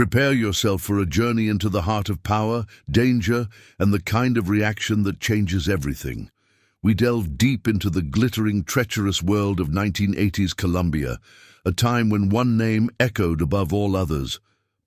Prepare yourself for a journey into the heart of power, danger, and the kind of reaction that changes everything. We delve deep into the glittering, treacherous world of 1980s Colombia, a time when one name echoed above all others: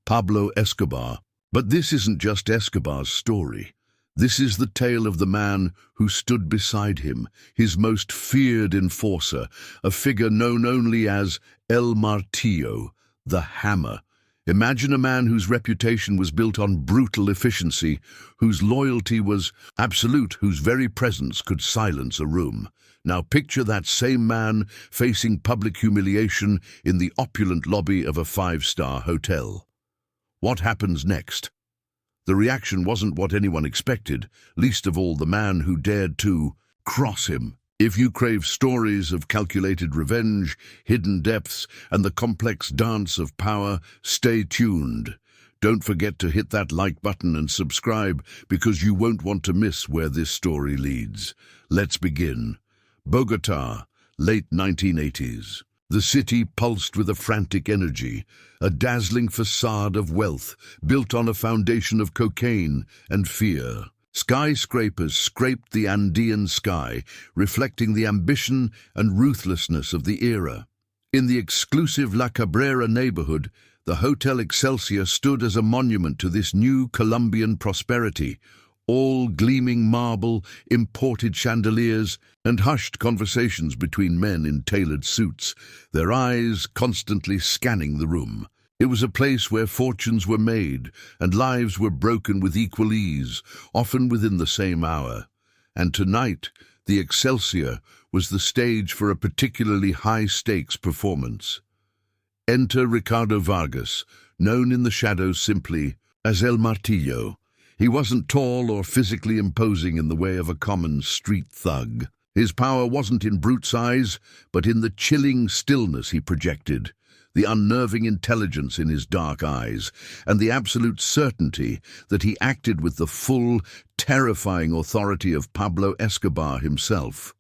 Pablo Escobar. But this isn't just Escobar's story. This is the tale of the man who stood beside him, his most feared enforcer, a figure known only as El Martillo, the Hammer. Imagine a man whose reputation was built on brutal efficiency, whose loyalty was absolute, whose very presence could silence a room. Now picture that same man facing public humiliation in the opulent lobby of a five-star hotel. What happens next? The reaction wasn't what anyone expected, least of all the man who dared to cross him. If you crave stories of calculated revenge, hidden depths, and the complex dance of power, stay tuned. Don't forget to hit that like button and subscribe, because you won't want to miss where this story leads. Let's begin. Bogotá, late 1980s. The city pulsed with a frantic energy, a dazzling facade of wealth built on a foundation of cocaine and fear. Skyscrapers scraped the Andean sky, reflecting the ambition and ruthlessness of the era. In the exclusive La Cabrera neighborhood, the Hotel Excelsior stood as a monument to this new Colombian prosperity, all gleaming marble, imported chandeliers, and hushed conversations between men in tailored suits, their eyes constantly scanning the room. It was a place where fortunes were made and lives were broken with equal ease, often within the same hour. And tonight, the Excelsior was the stage for a particularly high-stakes performance. Enter Ricardo Vargas, known in the shadows simply as El Martillo. He wasn't tall or physically imposing in the way of a common street thug. His power wasn't in brute size, but in the chilling stillness he projected, the unnerving intelligence in his dark eyes, and the absolute certainty that he acted with the full, terrifying authority of Pablo Escobar himself.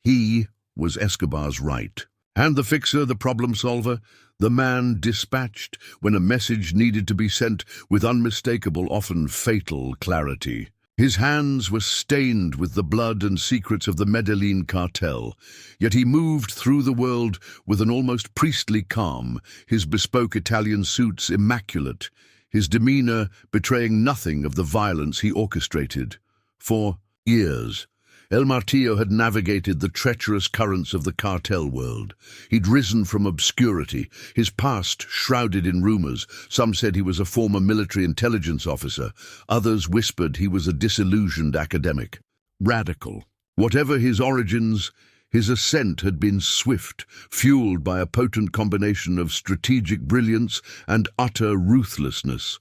He was Escobar's right. And the fixer, the problem solver, the man dispatched when a message needed to be sent with unmistakable, often fatal clarity. His hands were stained with the blood and secrets of the Medellin cartel, yet he moved through the world with an almost priestly calm, his bespoke Italian suits immaculate, his demeanor betraying nothing of the violence he orchestrated. For years, El Martillo had navigated the treacherous currents of the cartel world. He'd risen from obscurity, his past shrouded in rumors. Some said he was a former military intelligence officer. Others whispered he was a disillusioned academic. Radical. Whatever his origins, his ascent had been swift, fueled by a potent combination of strategic brilliance and utter ruthlessness.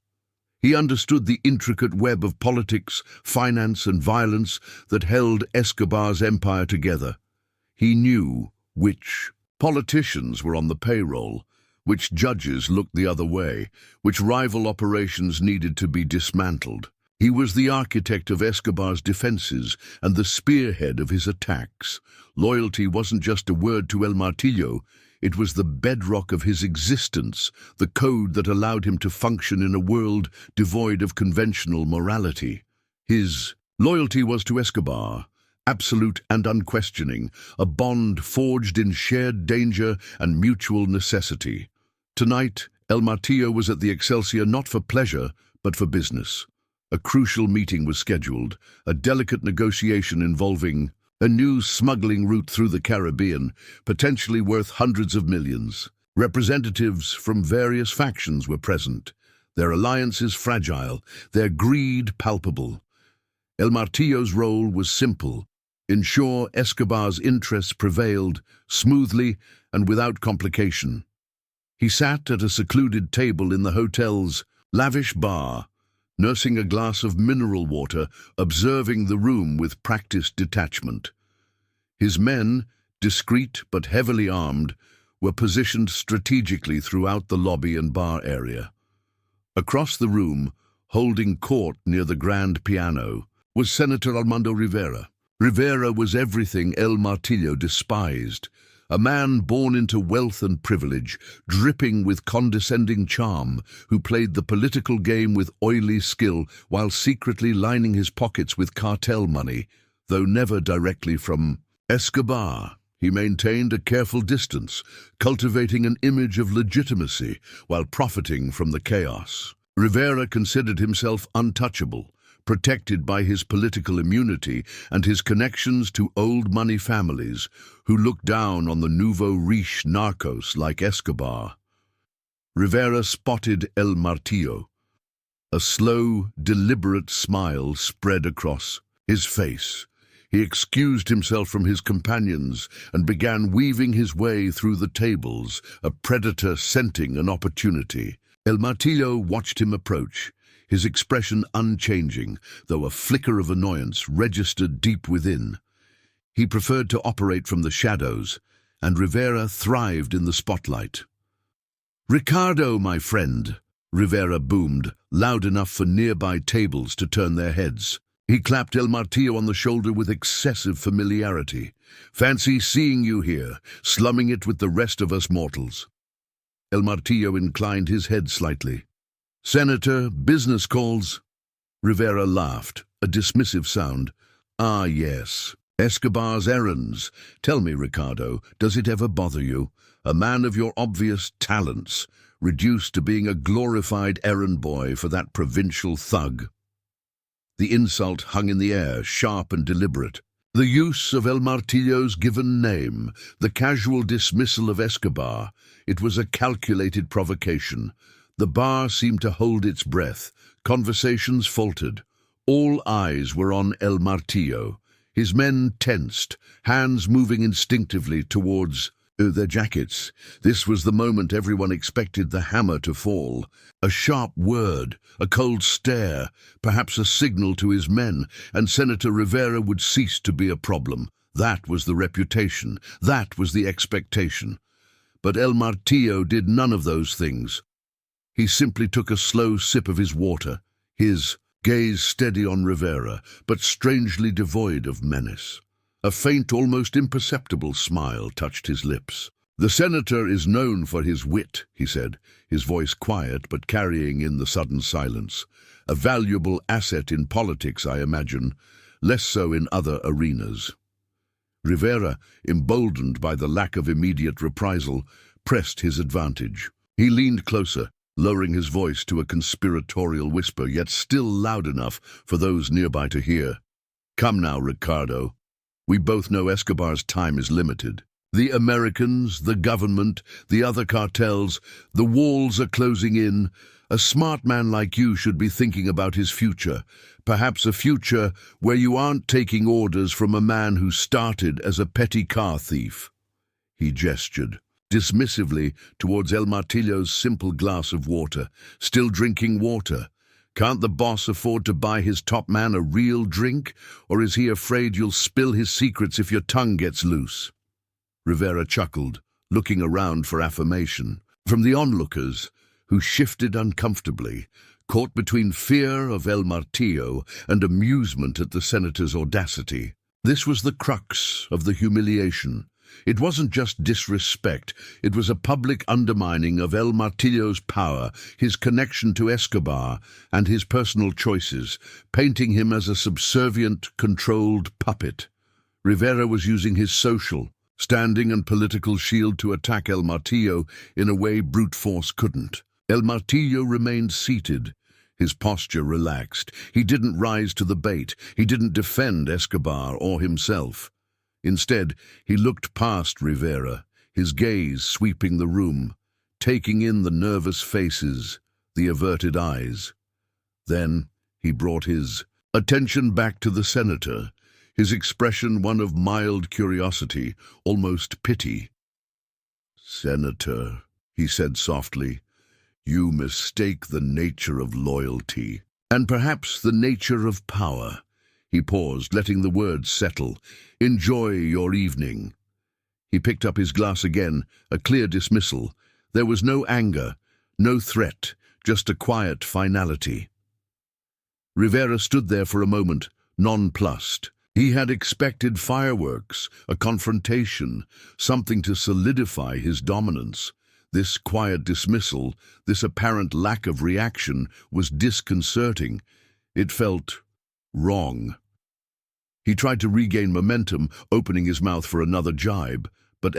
He understood the intricate web of politics, finance, and violence that held Escobar's empire together. He knew which politicians were on the payroll, which judges looked the other way, which rival operations needed to be dismantled. He was the architect of Escobar's defenses and the spearhead of his attacks. Loyalty wasn't just a word to El Martillo. It was the bedrock of his existence, the code that allowed him to function in a world devoid of conventional morality. His loyalty was to Escobar, absolute and unquestioning, a bond forged in shared danger and mutual necessity. Tonight, El Martillo was at the Excelsior not for pleasure, but for business. A crucial meeting was scheduled, a delicate negotiation involving a new smuggling route through the Caribbean, potentially worth hundreds of millions. Representatives from various factions were present, their alliances fragile, their greed palpable. El Martillo's role was simple: ensure Escobar's interests prevailed smoothly and without complication. He sat at a secluded table in the hotel's lavish bar, nursing a glass of mineral water, observing the room with practiced detachment. His men, discreet but heavily armed, were positioned strategically throughout the lobby and bar area. Across the room, holding court near the grand piano, was Senator Armando Rivera. Rivera was everything El Martillo despised: A man born into wealth and privilege, dripping with condescending charm, who played the political game with oily skill while secretly lining his pockets with cartel money, though never directly from Escobar. He maintained a careful distance, cultivating an image of legitimacy while profiting from the chaos. Rivera considered himself untouchable, protected by his political immunity and his connections to old money families who looked down on the nouveau riche narcos like Escobar. Rivera spotted El Martillo. A slow, deliberate smile spread across his face. He excused himself from his companions and began weaving his way through the tables, a predator scenting an opportunity. El Martillo watched him approach, his expression unchanging, though a flicker of annoyance registered deep within. He preferred to operate from the shadows, and Rivera thrived in the spotlight. "Ricardo, my friend," Rivera boomed, loud enough for nearby tables to turn their heads. He clapped El Martillo on the shoulder with excessive familiarity. "Fancy seeing you here, slumming it with the rest of us mortals." El Martillo inclined his head slightly. "Senator, business calls?" Rivera laughed, a dismissive sound. "Ah, yes. Escobar's errands. Tell me, Ricardo, does it ever bother you? A man of your obvious talents, reduced to being a glorified errand boy for that provincial thug." The insult hung in the air, sharp and deliberate. The use of El Martillo's given name, the casual dismissal of Escobar, it was a calculated provocation. The bar seemed to hold its breath. Conversations faltered. All eyes were on El Martillo. His men tensed, hands moving instinctively towards their jackets. This was the moment everyone expected the hammer to fall. A sharp word, a cold stare, perhaps a signal to his men, and Senator Rivera would cease to be a problem. That was the reputation. That was the expectation. But El Martillo did none of those things. He simply took a slow sip of his water, his gaze steady on Rivera, but strangely devoid of menace. A faint, almost imperceptible smile touched his lips. "The senator is known for his wit," he said, his voice quiet but carrying in the sudden silence. "A valuable asset in politics, I imagine, less so in other arenas." Rivera, emboldened by the lack of immediate reprisal, pressed his advantage. He leaned closer, lowering his voice to a conspiratorial whisper, yet still loud enough for those nearby to hear. "Come now, Ricardo. We both know Escobar's time is limited. The Americans, the government, the other cartels, the walls are closing in. A smart man like you should be thinking about his future, perhaps a future where you aren't taking orders from a man who started as a petty car thief." He gestured dismissively towards El Martillo's simple glass of water. "Still drinking water? Can't the boss afford to buy his top man a real drink? Or is he afraid you'll spill his secrets if your tongue gets loose?" Rivera chuckled, looking around for affirmation. From the onlookers, who shifted uncomfortably, caught between fear of El Martillo and amusement at the senator's audacity. This was the crux of the humiliation. It wasn't just disrespect, it was a public undermining of El Martillo's power, his connection to Escobar, and his personal choices, painting him as a subservient, controlled puppet. Rivera was using his social, standing and political shield to attack El Martillo in a way brute force couldn't. El Martillo remained seated, his posture relaxed. He didn't rise to the bait, he didn't defend Escobar or himself. Instead, he looked past Rivera, his gaze sweeping the room, taking in the nervous faces, the averted eyes. Then he brought his attention back to the senator, his expression one of mild curiosity, almost pity. "Senator," he said softly, "you mistake the nature of loyalty, and perhaps the nature of power." He paused, letting the words settle. "Enjoy your evening." He picked up his glass again, a clear dismissal. There was no anger, no threat, just a quiet finality. Rivera stood there for a moment, nonplussed. He had expected fireworks, a confrontation, something to solidify his dominance. This quiet dismissal, this apparent lack of reaction, was disconcerting. It felt wrong. He tried to regain momentum, opening his mouth for another jibe, but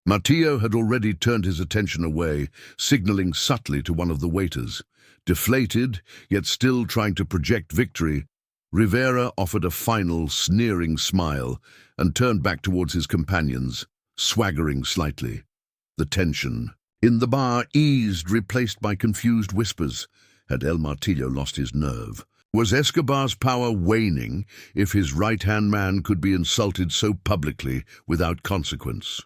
Matteo had already turned his attention away, signaling subtly to one of the waiters. Deflated, yet still trying to project victory, Rivera offered a final, sneering smile and turned back towards his companions, swaggering slightly. The tension in the bar eased, replaced by confused whispers. Had El Martillo lost his nerve? Was Escobar's power waning if his right-hand man could be insulted so publicly without consequence?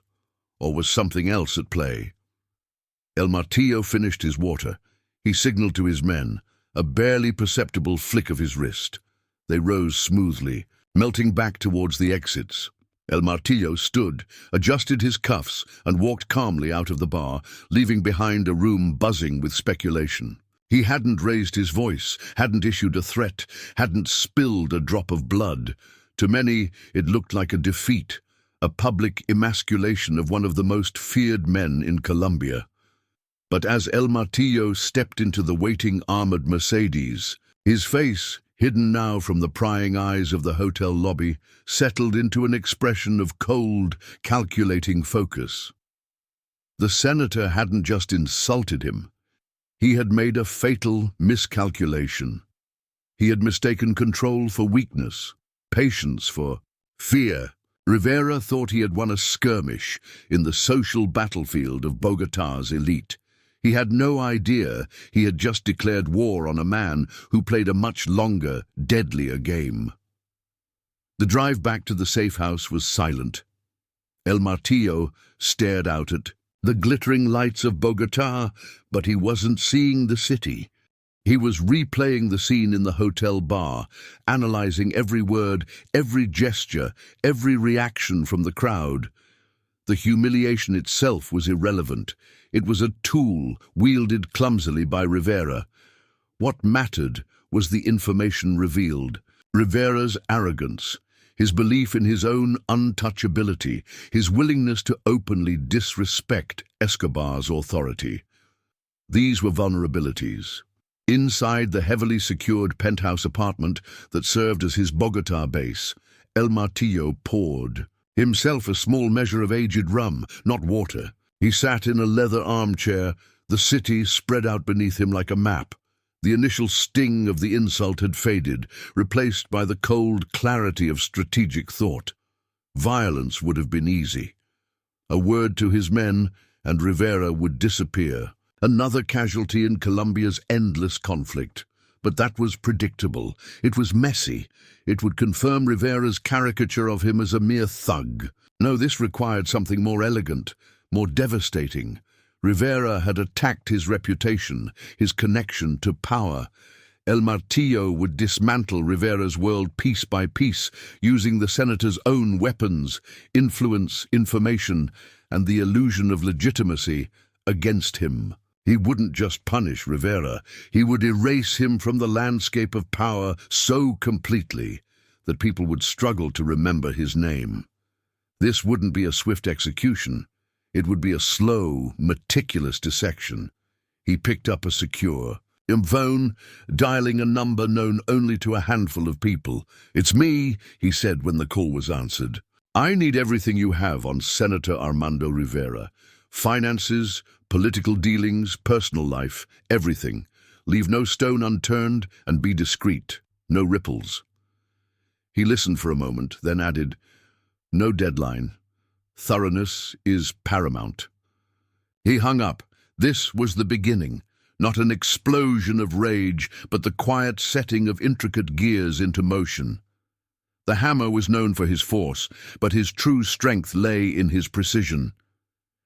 Or was something else at play? El Martillo finished his water. He signaled to his men, a barely perceptible flick of his wrist. They rose smoothly, melting back towards the exits. El Martillo stood, adjusted his cuffs, and walked calmly out of the bar, leaving behind a room buzzing with speculation. He hadn't raised his voice, hadn't issued a threat, hadn't spilled a drop of blood. To many, it looked like a defeat, a public emasculation of one of the most feared men in Colombia. But as El Martillo stepped into the waiting armored Mercedes, his face, hidden now from the prying eyes of the hotel lobby, settled into an expression of cold, calculating focus. The senator hadn't just insulted him. He had made a fatal miscalculation. He had mistaken control for weakness, patience for fear. Rivera thought he had won a skirmish in the social battlefield of Bogotà's elite. He had no idea he had just declared war on a man who played a much longer, deadlier game. The drive back to the safe house was silent. El Martillo stared out at the glittering lights of Bogotá, but he wasn't seeing the city. He was replaying the scene in the hotel bar, analyzing every word, every gesture, every reaction from the crowd. The humiliation itself was irrelevant. It was a tool wielded clumsily by Rivera. What mattered was the information revealed. Rivera's arrogance, his belief in his own untouchability, his willingness to openly disrespect Escobar's authority. These were vulnerabilities. Inside the heavily secured penthouse apartment that served as his Bogotá base, El Martillo poured himself a small measure of aged rum, not water. He sat in a leather armchair, the city spread out beneath him like a map. The initial sting of the insult had faded, replaced by the cold clarity of strategic thought. Violence would have been easy. A word to his men, and Rivera would disappear. Another casualty in Colombia's endless conflict. But that was predictable. It was messy. It would confirm Rivera's caricature of him as a mere thug. No, this required something more elegant, more devastating. Rivera had attacked his reputation, his connection to power. El Martillo would dismantle Rivera's world piece by piece, using the senator's own weapons, influence, information, and the illusion of legitimacy against him. He wouldn't just punish Rivera, he would erase him from the landscape of power so completely that people would struggle to remember his name. This wouldn't be a swift execution. It would be a slow, meticulous dissection. He picked up a secure phone, dialing a number known only to a handful of people. "It's me," he said when the call was answered. "I need everything you have on Senator Armando Rivera. Finances, political dealings, personal life, everything. Leave no stone unturned and be discreet. No ripples." He listened for a moment, then added, "No deadline. Thoroughness is paramount." He hung up. This was the beginning, not an explosion of rage, but the quiet setting of intricate gears into motion. The hammer was known for his force, but his true strength lay in his precision.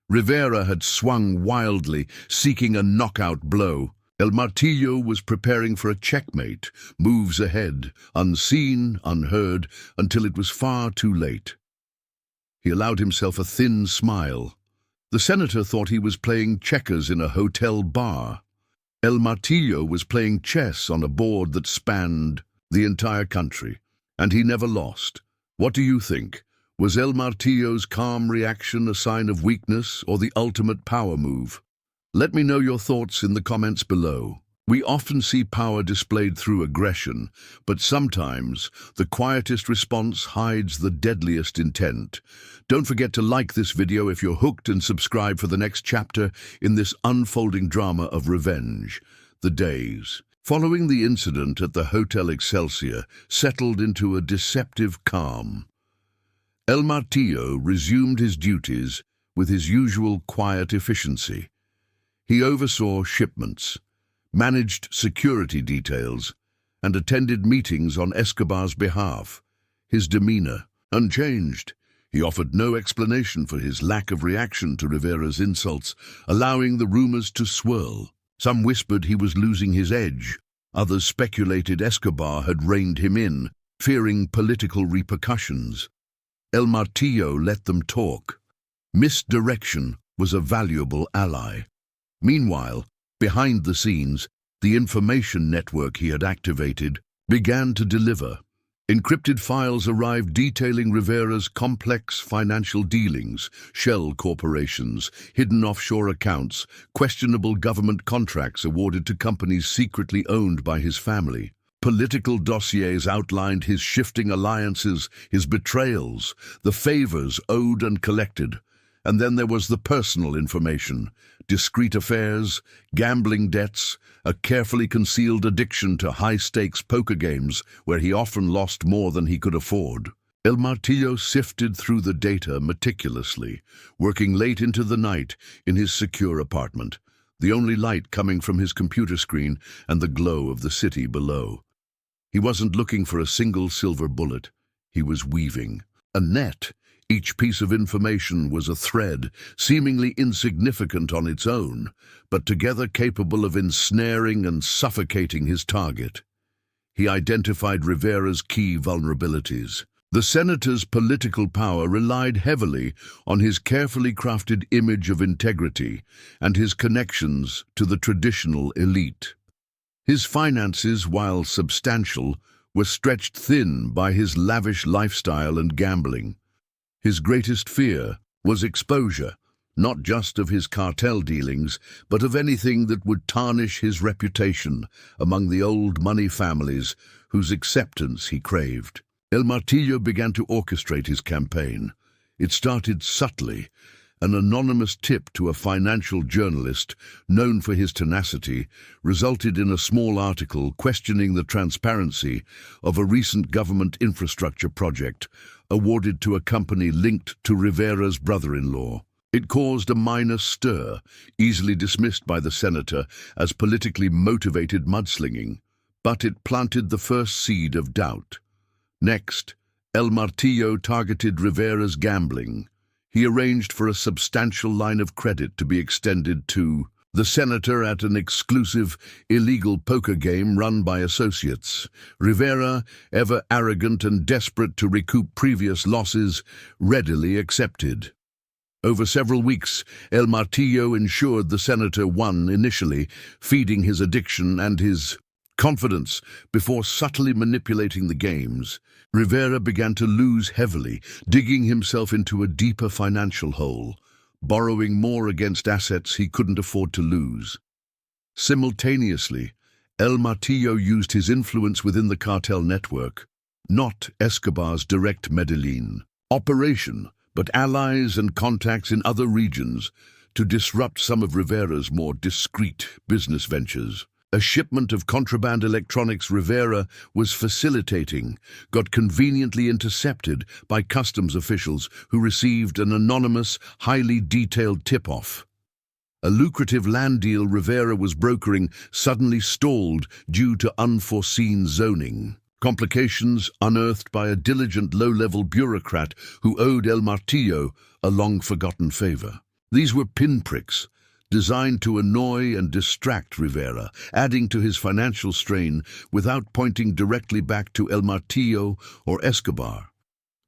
Rivera had swung wildly, seeking a knockout blow. El Martillo was preparing for a checkmate, moves ahead, unseen, unheard, until it was far too late. He allowed himself a thin smile. The senator thought he was playing checkers in a hotel bar. El Martillo was playing chess on a board that spanned the entire country, and he never lost. What do you think? Was El Martillo's calm reaction a sign of weakness or the ultimate power move? Let me know your thoughts in the comments below. We often see power displayed through aggression, but sometimes the quietest response hides the deadliest intent. Don't forget to like this video if you're hooked and subscribe for the next chapter in this unfolding drama of revenge. The days following the incident at the Hotel Excelsior settled into a deceptive calm. El Martillo resumed his duties with his usual quiet efficiency. He oversaw shipments, managed security details, and attended meetings on Escobar's behalf, his demeanor unchanged. He offered no explanation for his lack of reaction to Rivera's insults, allowing the rumors to swirl. Some whispered he was losing his edge. Others speculated Escobar had reined him in, fearing political repercussions. El Martillo let them talk. Misdirection was a valuable ally. Meanwhile, behind the scenes, the information network he had activated began to deliver. Encrypted files arrived detailing Rivera's complex financial dealings, shell corporations, hidden offshore accounts, questionable government contracts awarded to companies secretly owned by his family. Political dossiers outlined his shifting alliances, his betrayals, the favors owed and collected. And then there was the personal information, discreet affairs, gambling debts, a carefully concealed addiction to high-stakes poker games where he often lost more than he could afford. El Martillo sifted through the data meticulously, working late into the night in his secure apartment, the only light coming from his computer screen and the glow of the city below. He wasn't looking for a single silver bullet. He was weaving a net. Each piece of information was a thread, seemingly insignificant on its own, but together capable of ensnaring and suffocating his target. He identified Rivera's key vulnerabilities. The senator's political power relied heavily on his carefully crafted image of integrity and his connections to the traditional elite. His finances, while substantial, were stretched thin by his lavish lifestyle and gambling. His greatest fear was exposure, not just of his cartel dealings, but of anything that would tarnish his reputation among the old money families whose acceptance he craved. El Martillo began to orchestrate his campaign. It started subtly. An anonymous tip to a financial journalist, known for his tenacity, resulted in a small article questioning the transparency of a recent government infrastructure project awarded to a company linked to Rivera's brother-in-law. It caused a minor stir, easily dismissed by the senator as politically motivated mudslinging, but it planted the first seed of doubt. Next, El Martillo targeted Rivera's gambling. He arranged for a substantial line of credit to be extended to the senator at an exclusive, illegal poker game run by associates. Rivera, ever arrogant and desperate to recoup previous losses, readily accepted. Over several weeks, El Martillo ensured the senator won initially, feeding his addiction and his confidence before subtly manipulating the games. Rivera began to lose heavily, digging himself into a deeper financial hole, borrowing more against assets he couldn't afford to lose. Simultaneously, El Martillo used his influence within the cartel network, not Escobar's direct Medellin operation, but allies and contacts in other regions to disrupt some of Rivera's more discreet business ventures. A shipment of contraband electronics Rivera was facilitating got conveniently intercepted by customs officials who received an anonymous, highly detailed tip-off. A lucrative land deal Rivera was brokering suddenly stalled due to unforeseen zoning complications unearthed by a diligent low-level bureaucrat who owed El Martillo a long-forgotten favor. These were pinpricks, designed to annoy and distract Rivera, adding to his financial strain without pointing directly back to El Martillo or Escobar.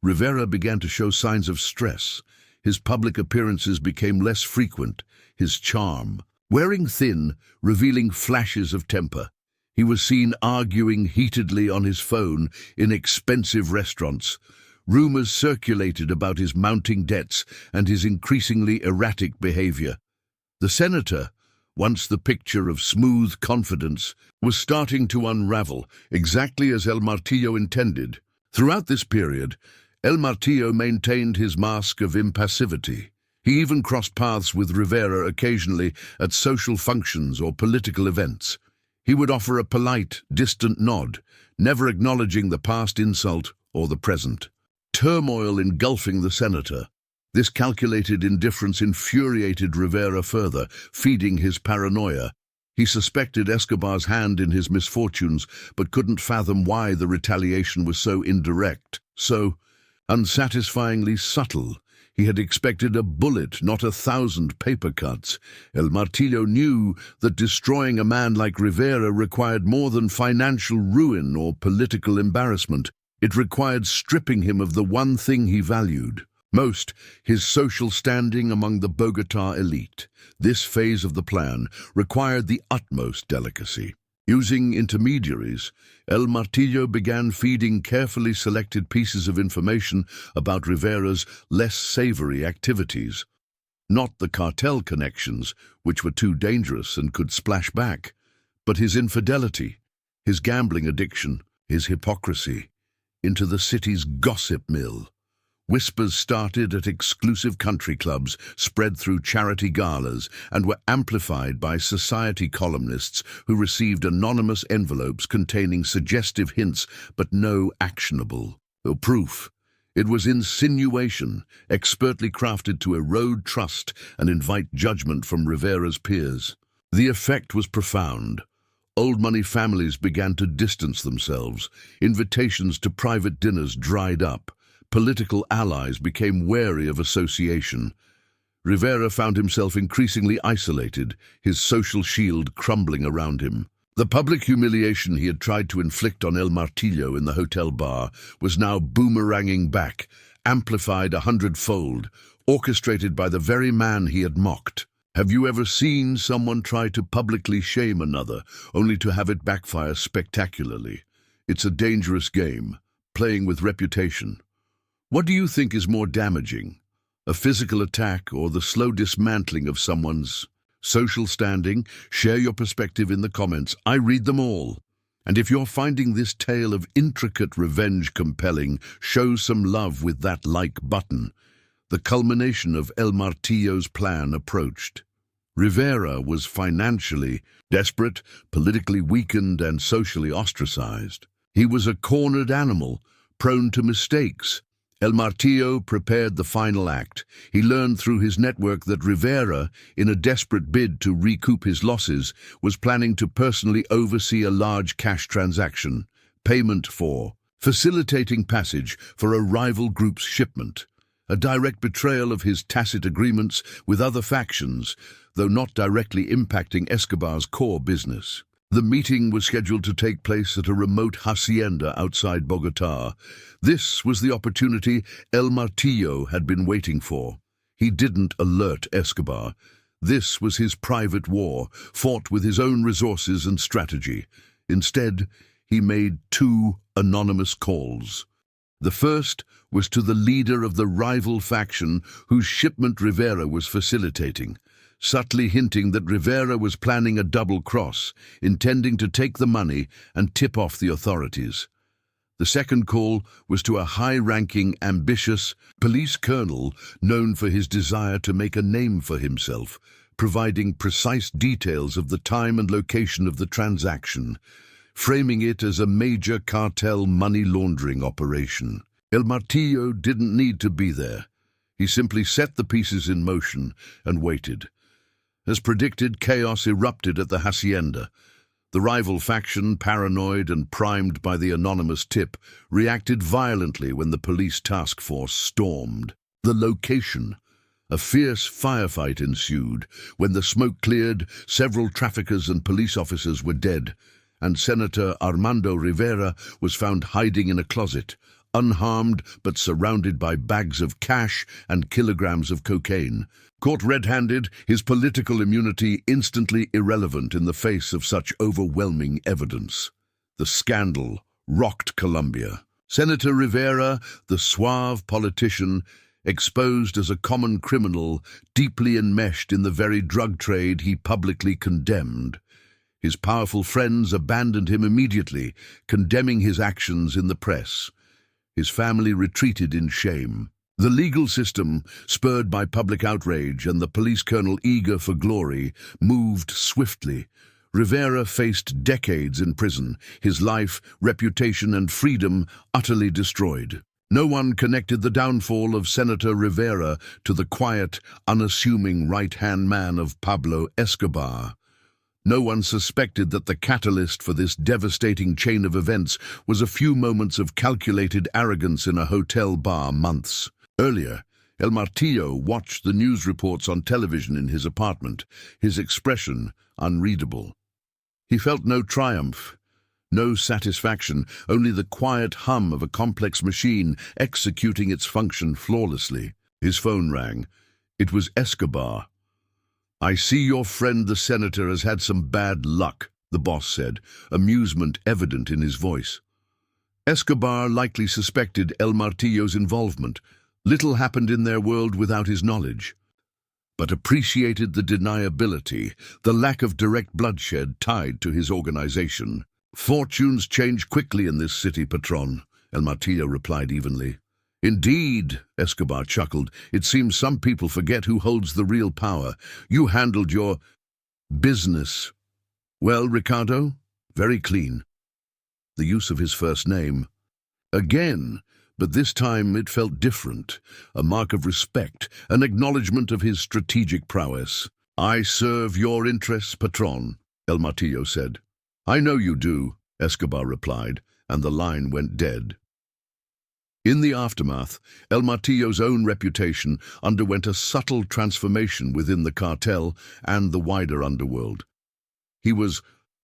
Rivera began to show signs of stress. His public appearances became less frequent, his charm wearing thin, revealing flashes of temper. He was seen arguing heatedly on his phone in expensive restaurants, Rumors circulated about his mounting debts and his increasingly erratic behavior. The senator, once the picture of smooth confidence, was starting to unravel, exactly as El Martillo intended. Throughout this period, El Martillo maintained his mask of impassivity. He even crossed paths with Rivera occasionally at social functions or political events. He would offer a polite, distant nod, never acknowledging the past insult or the present. Turmoil engulfing the senator. This calculated indifference infuriated Rivera further, feeding his paranoia. He suspected Escobar's hand in his misfortunes, but couldn't fathom why the retaliation was so indirect, so unsatisfyingly subtle. He had expected a bullet, not 1,000 paper cuts. El Martillo knew that destroying a man like Rivera required more than financial ruin or political embarrassment. It required stripping him of the one thing he valued most, his social standing among the Bogotá elite. This phase of the plan required the utmost delicacy. Using intermediaries, El Martillo began feeding carefully selected pieces of information about Rivera's less savory activities. Not the cartel connections, which were too dangerous and could splash back, but his infidelity, his gambling addiction, his hypocrisy, into the city's gossip mill. Whispers started at exclusive country clubs, spread through charity galas, and were amplified by society columnists who received anonymous envelopes containing suggestive hints but no actionable proof. It was insinuation, expertly crafted to erode trust and invite judgment from Rivera's peers. The effect was profound. Old money families began to distance themselves. Invitations to private dinners dried up. Political allies became wary of association. Rivera found himself increasingly isolated, his social shield crumbling around him. The public humiliation he had tried to inflict on El Martillo in the hotel bar was now boomeranging back, amplified 100-fold, orchestrated by the very man he had mocked. Have you ever seen someone try to publicly shame another, only to have it backfire spectacularly? It's a dangerous game, playing with reputation. What do you think is more damaging, a physical attack or the slow dismantling of someone's social standing? Share your perspective in the comments. I read them all. And if you're finding this tale of intricate revenge compelling, show some love with that like button. The culmination of El Martillo's plan approached. Rivera was financially desperate, politically weakened, and socially ostracized. He was a cornered animal, prone to mistakes. El Martillo prepared the final act. He learned through his network that Rivera, in a desperate bid to recoup his losses, was planning to personally oversee a large cash transaction, payment for facilitating passage for a rival group's shipment, a direct betrayal of his tacit agreements with other factions, though not directly impacting Escobar's core business. The meeting was scheduled to take place at a remote hacienda outside Bogotá. This was the opportunity El Martillo had been waiting for. He didn't alert Escobar. This was his private war, fought with his own resources and strategy. Instead, he made 2 anonymous calls. The first was to the leader of the rival faction whose shipment Rivera was facilitating, subtly hinting that Rivera was planning a double cross, intending to take the money and tip off the authorities. The second call was to a high-ranking, ambitious police colonel known for his desire to make a name for himself, providing precise details of the time and location of the transaction, framing it as a major cartel money laundering operation. El Martillo didn't need to be there. He simply set the pieces in motion and waited. As predicted, chaos erupted at the hacienda. The rival faction, paranoid and primed by the anonymous tip, reacted violently when the police task force stormed the location. A fierce firefight ensued. When the smoke cleared, several traffickers and police officers were dead, and Senator Armando Rivera was found hiding in a closet, unharmed but surrounded by bags of cash and kilograms of cocaine. Caught red-handed, his political immunity instantly irrelevant in the face of such overwhelming evidence. The scandal rocked Colombia. Senator Rivera, the suave politician, exposed as a common criminal, deeply enmeshed in the very drug trade he publicly condemned. His powerful friends abandoned him immediately, condemning his actions in the press. His family retreated in shame. The legal system, spurred by public outrage and the police colonel eager for glory, moved swiftly. Rivera faced decades in prison, his life, reputation, and freedom utterly destroyed. No one connected the downfall of Senator Rivera to the quiet, unassuming right-hand man of Pablo Escobar. No one suspected that the catalyst for this devastating chain of events was a few moments of calculated arrogance in a hotel bar months earlier. El Martillo watched the news reports on television in his apartment, his expression unreadable. He felt no triumph, no satisfaction, only the quiet hum of a complex machine executing its function flawlessly. His phone rang. It was Escobar. "I see your friend the senator has had some bad luck," the boss said, amusement evident in his voice. Escobar likely suspected El Martillo's involvement. Little happened in their world without his knowledge, but appreciated the deniability, the lack of direct bloodshed tied to his organization. "Fortunes change quickly in this city, Patron," El Martillo replied evenly. "Indeed," Escobar chuckled. "It seems some people forget who holds the real power. You handled your business well, Ricardo?" "Very clean." The use of his first name. Again, but this time it felt different, a mark of respect, an acknowledgement of his strategic prowess. "I serve your interests, Patron," El Martillo said. "I know you do," Escobar replied, and the line went dead. In the aftermath, El Martillo's own reputation underwent a subtle transformation within the cartel and the wider underworld. He was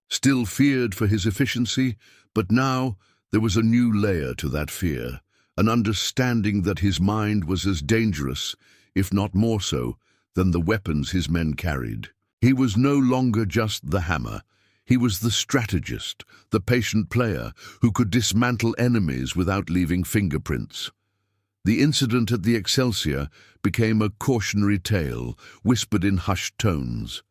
still feared for his efficiency, but now there was a new layer to that fear, an understanding that his mind was as dangerous, if not more so, than the weapons his men carried. He was no longer just the hammer. He was the strategist, the patient player who could dismantle enemies without leaving fingerprints. The incident at the Excelsior became a cautionary tale, whispered in hushed tones,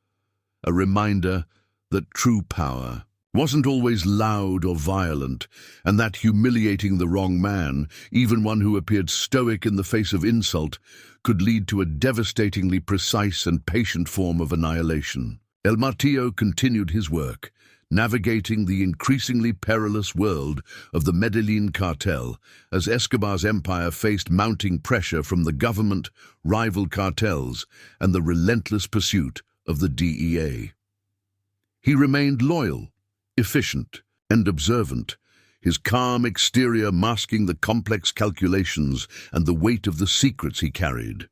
a reminder that true power wasn't always loud or violent, and that humiliating the wrong man, even one who appeared stoic in the face of insult, could lead to a devastatingly precise and patient form of annihilation. El Martillo continued his work, navigating the increasingly perilous world of the Medellin cartel as Escobar's empire faced mounting pressure from the government, rival cartels, and the relentless pursuit of the DEA. He remained loyal, efficient, and observant, his calm exterior masking the complex calculations and the weight of the secrets he carried.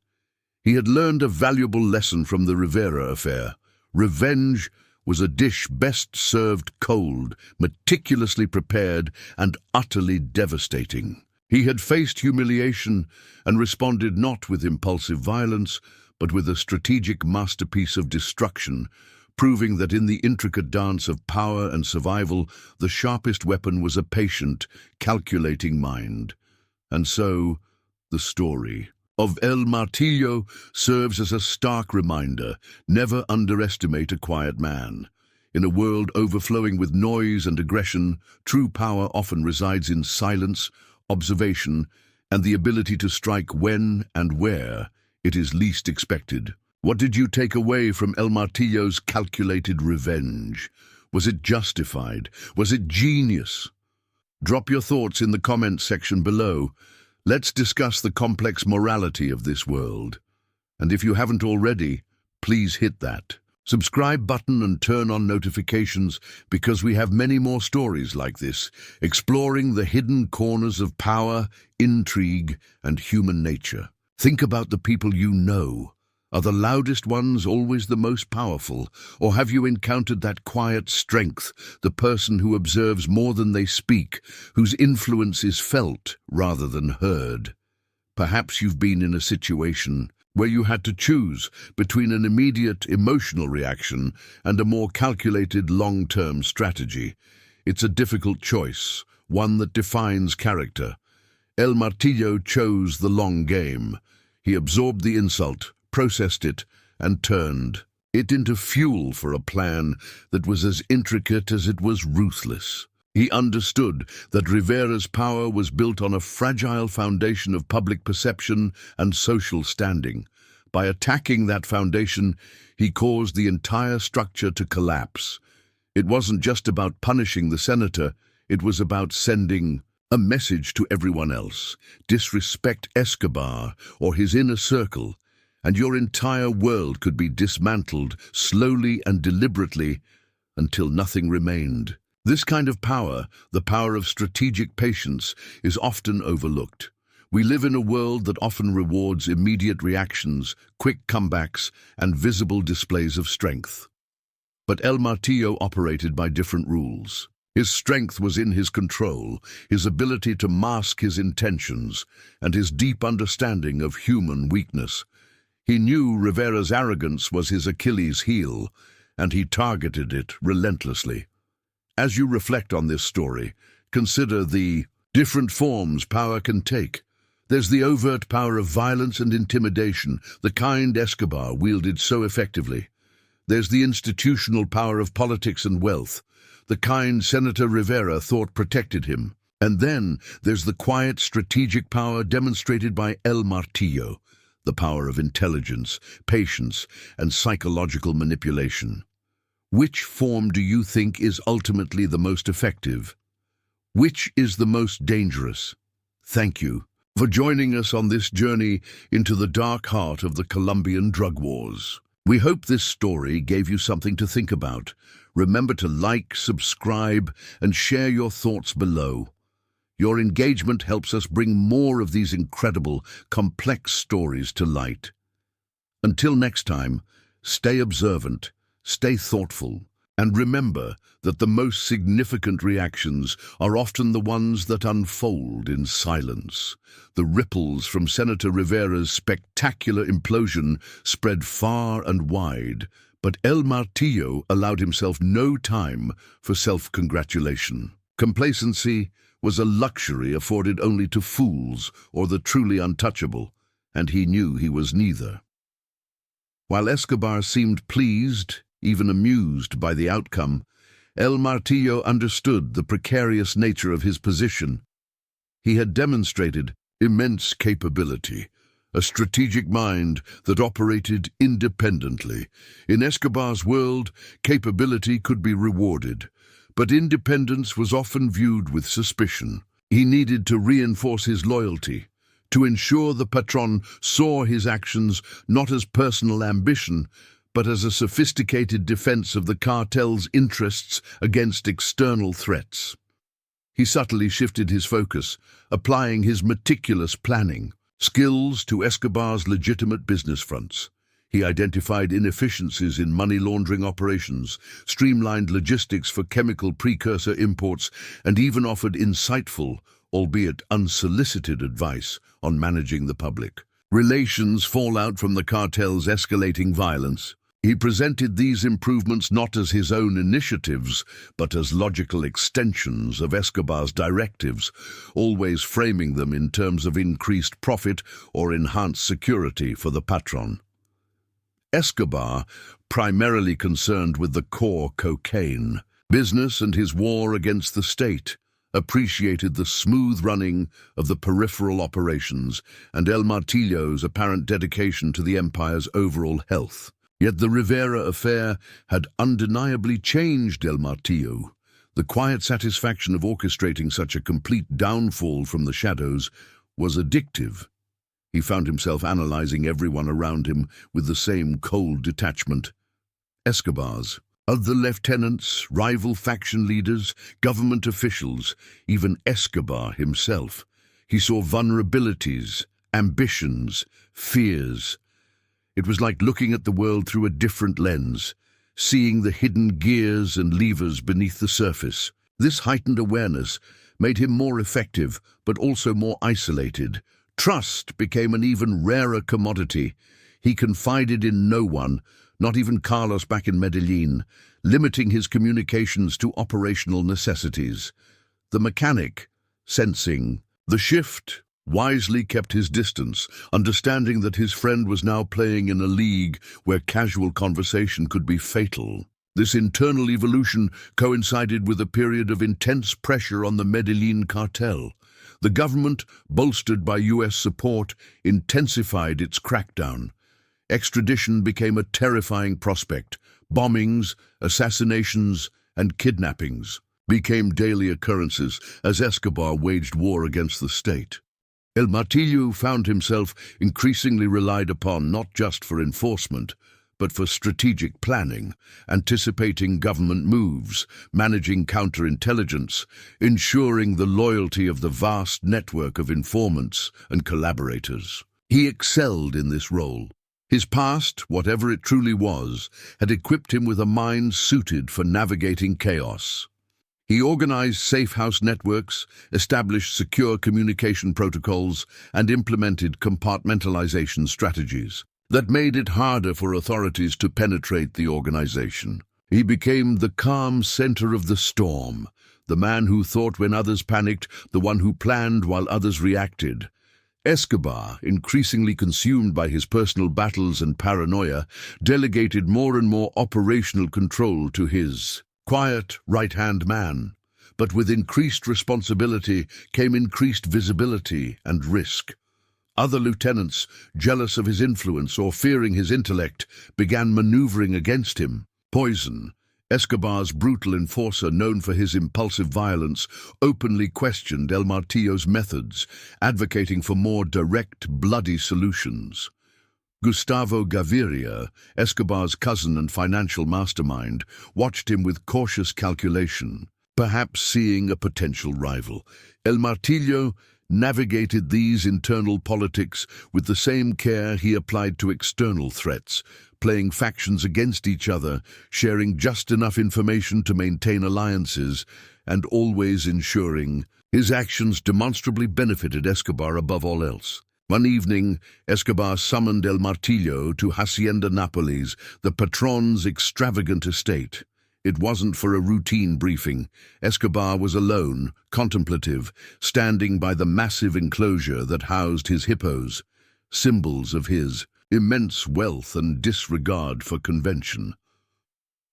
He had learned a valuable lesson from the Rivera affair. Revenge was a dish best served cold, meticulously prepared, and utterly devastating. He had faced humiliation and responded not with impulsive violence, but with a strategic masterpiece of destruction, proving that in the intricate dance of power and survival, the sharpest weapon was a patient, calculating mind. And so, the story of El Martillo serves as a stark reminder: never underestimate a quiet man. In a world overflowing with noise and aggression, true power often resides in silence, observation, and the ability to strike when and where it is least expected. What did you take away from El Martillo's calculated revenge? Was it justified? Was it genius? Drop your thoughts in the comments section below. Let's discuss the complex morality of this world. And if you haven't already, please hit that subscribe button and turn on notifications, because we have many more stories like this, exploring the hidden corners of power, intrigue, and human nature. Think about the people you know. Are the loudest ones always the most powerful, or have you encountered that quiet strength, the person who observes more than they speak, whose influence is felt rather than heard? Perhaps you've been in a situation where you had to choose between an immediate emotional reaction and a more calculated long-term strategy. It's a difficult choice, one that defines character. El Martillo chose the long game. He absorbed the insult, processed it, and turned it into fuel for a plan that was as intricate as it was ruthless. He understood that Rivera's power was built on a fragile foundation of public perception and social standing. By attacking that foundation, he caused the entire structure to collapse. It wasn't just about punishing the senator, it was about sending a message to everyone else. Disrespect Escobar or his inner circle, and your entire world could be dismantled slowly and deliberately until nothing remained. This kind of power, the power of strategic patience, is often overlooked. We live in a world that often rewards immediate reactions, quick comebacks, and visible displays of strength. But El Martillo operated by different rules. His strength was in his control, his ability to mask his intentions, and his deep understanding of human weakness. He knew Rivera's arrogance was his Achilles' heel, and he targeted it relentlessly. As you reflect on this story, consider the different forms power can take. There's the overt power of violence and intimidation, the kind Escobar wielded so effectively. There's the institutional power of politics and wealth, the kind Senator Rivera thought protected him. And then there's the quiet strategic power demonstrated by El Martillo, the power of intelligence, patience, and psychological manipulation. Which form do you think is ultimately the most effective? Which is the most dangerous? Thank you for joining us on this journey into the dark heart of the Colombian drug wars. We hope this story gave you something to think about. Remember to like, subscribe, and share your thoughts below. Your engagement helps us bring more of these incredible, complex stories to light. Until next time, stay observant, stay thoughtful, and remember that the most significant reactions are often the ones that unfold in silence. The ripples from Senator Rivera's spectacular implosion spread far and wide, but El Martillo allowed himself no time for self-congratulation. Complacency was a luxury afforded only to fools or the truly untouchable, and he knew he was neither. While Escobar seemed pleased, even amused by the outcome, El Martillo understood the precarious nature of his position. He had demonstrated immense capability, a strategic mind that operated independently. In Escobar's world, capability could be rewarded, but independence was often viewed with suspicion. He needed to reinforce his loyalty, to ensure the patron saw his actions not as personal ambition, but as a sophisticated defense of the cartel's interests against external threats. He subtly shifted his focus, applying his meticulous planning skills to Escobar's legitimate business fronts. He identified inefficiencies in money laundering operations, streamlined logistics for chemical precursor imports, and even offered insightful, albeit unsolicited advice on managing the public relations fallout from the cartel's escalating violence. He presented these improvements not as his own initiatives, but as logical extensions of Escobar's directives, always framing them in terms of increased profit or enhanced security for the patron. Escobar, primarily concerned with the core cocaine business and his war against the state, appreciated the smooth running of the peripheral operations and El Martillo's apparent dedication to the empire's overall health. Yet the Rivera affair had undeniably changed El Martillo. The quiet satisfaction of orchestrating such a complete downfall from the shadows was addictive. He found himself analyzing everyone around him with the same cold detachment. Escobar's, other lieutenants, rival faction leaders, government officials, even Escobar himself. He saw vulnerabilities, ambitions, fears. It was like looking at the world through a different lens, seeing the hidden gears and levers beneath the surface. This heightened awareness made him more effective, but also more isolated. Trust became an even rarer commodity. He confided in no one, not even Carlos back in Medellin, limiting his communications to operational necessities. The mechanic, sensing the shift, wisely kept his distance, understanding that his friend was now playing in a league where casual conversation could be fatal. This internal evolution coincided with a period of intense pressure on the Medellin cartel. The government, bolstered by U.S. support, intensified its crackdown. Extradition became a terrifying prospect. Bombings, assassinations, and kidnappings became daily occurrences as Escobar waged war against the state. El Martillo found himself increasingly relied upon not just for enforcement, but for strategic planning, anticipating government moves, managing counterintelligence, ensuring the loyalty of the vast network of informants and collaborators. He excelled in this role. His past, whatever it truly was, had equipped him with a mind suited for navigating chaos. He organized safe house networks, established secure communication protocols, and implemented compartmentalization strategies that made it harder for authorities to penetrate the organization. He became the calm center of the storm, the man who thought when others panicked, the one who planned while others reacted. Escobar, increasingly consumed by his personal battles and paranoia, delegated more and more operational control to his quiet right-hand man. But with increased responsibility came increased visibility and risk. Other lieutenants, jealous of his influence or fearing his intellect, began maneuvering against him. Poison, Escobar's brutal enforcer known for his impulsive violence, openly questioned El Martillo's methods, advocating for more direct, bloody solutions. Gustavo Gaviria, Escobar's cousin and financial mastermind, watched him with cautious calculation, perhaps seeing a potential rival. El Martillo navigated these internal politics with the same care he applied to external threats, playing factions against each other, sharing just enough information to maintain alliances, and always ensuring his actions demonstrably benefited Escobar above all else. One evening, Escobar summoned El Martillo to Hacienda Nápoles, the patron's extravagant estate. It wasn't for a routine briefing. Escobar was alone, contemplative, standing by the massive enclosure that housed his hippos, symbols of his immense wealth and disregard for convention.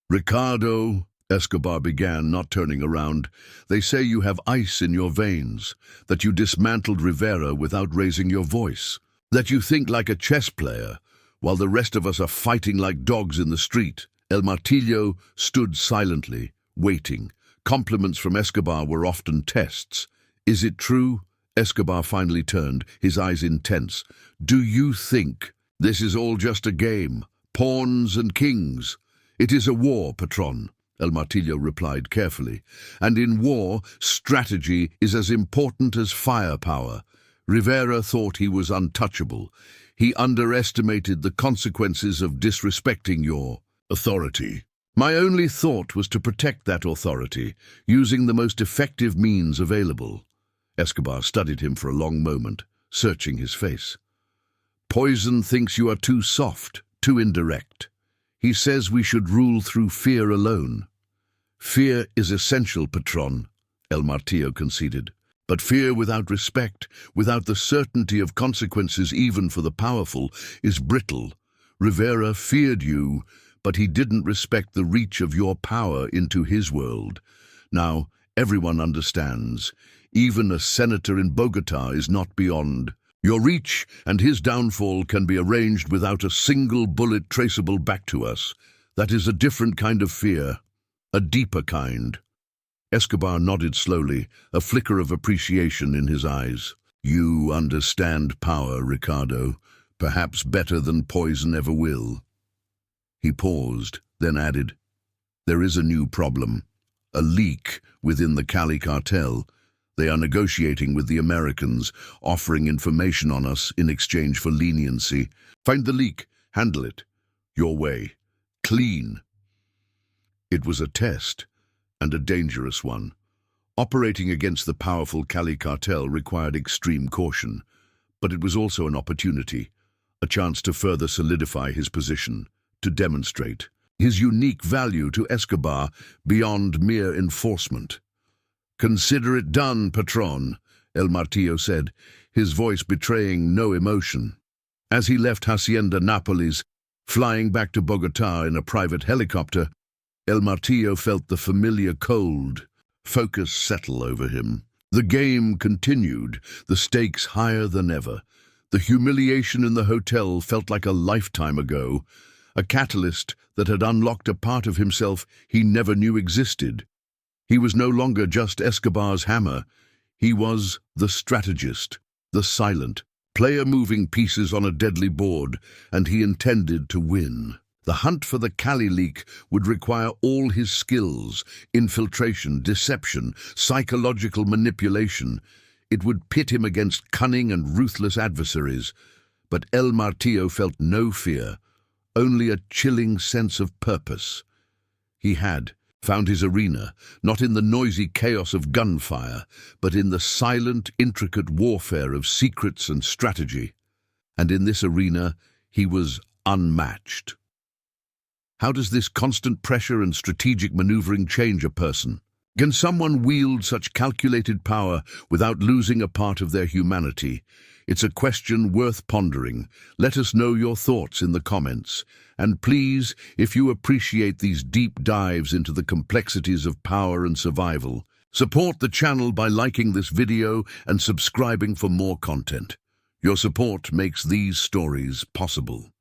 "Ricardo," Escobar began, not turning around, "they say you have ice in your veins, that you dismantled Rivera without raising your voice, that you think like a chess player, while the rest of us are fighting like dogs in the street." El Martillo stood silently, waiting. Compliments from Escobar were often tests. "Is it true?" Escobar finally turned, his eyes intense. "Do you think this is all just a game? Pawns and kings?" "It is a war, Patron," El Martillo replied carefully. "And in war, strategy is as important as firepower. Rivera thought he was untouchable. He underestimated the consequences of disrespecting your authority. My only thought was to protect that authority, using the most effective means available." Escobar studied him for a long moment, searching his face. "Poison thinks you are too soft, too indirect. He says we should rule through fear alone." "Fear is essential, Patron," El Martillo conceded. "But fear without respect, without the certainty of consequences even for the powerful, is brittle. Rivera feared you, but he didn't respect the reach of your power into his world. Now, everyone understands. Even a senator in Bogota is not beyond your reach, and his downfall can be arranged without a single bullet traceable back to us. That is a different kind of fear, a deeper kind." Escobar nodded slowly, a flicker of appreciation in his eyes. "You understand power, Ricardo, perhaps better than poison ever will." He paused, then added, "There is a new problem, a leak within the Cali cartel. They are negotiating with the Americans, offering information on us in exchange for leniency. Find the leak, handle it. Your way. Clean." It was a test, and a dangerous one. Operating against the powerful Cali cartel required extreme caution, but it was also an opportunity, a chance to further solidify his position, to demonstrate his unique value to Escobar beyond mere enforcement. "Consider it done, Patron," El Martillo said, his voice betraying no emotion. As he left Hacienda Nápoles, flying back to Bogotá in a private helicopter, El Martillo felt the familiar cold focus settle over him. The game continued, the stakes higher than ever. The humiliation in the hotel felt like a lifetime ago, a catalyst that had unlocked a part of himself he never knew existed. He was no longer just Escobar's hammer. He was the strategist, the silent player moving pieces on a deadly board, and he intended to win. The hunt for the Cali leak would require all his skills: infiltration, deception, psychological manipulation. It would pit him against cunning and ruthless adversaries. But El Martillo felt no fear, only a chilling sense of purpose. He had found his arena, not in the noisy chaos of gunfire, but in the silent, intricate warfare of secrets and strategy. And in this arena, he was unmatched. How does this constant pressure and strategic maneuvering change a person? Can someone wield such calculated power without losing a part of their humanity? It's a question worth pondering. Let us know your thoughts in the comments. And please, if you appreciate these deep dives into the complexities of power and survival, support the channel by liking this video and subscribing for more content. Your support makes these stories possible.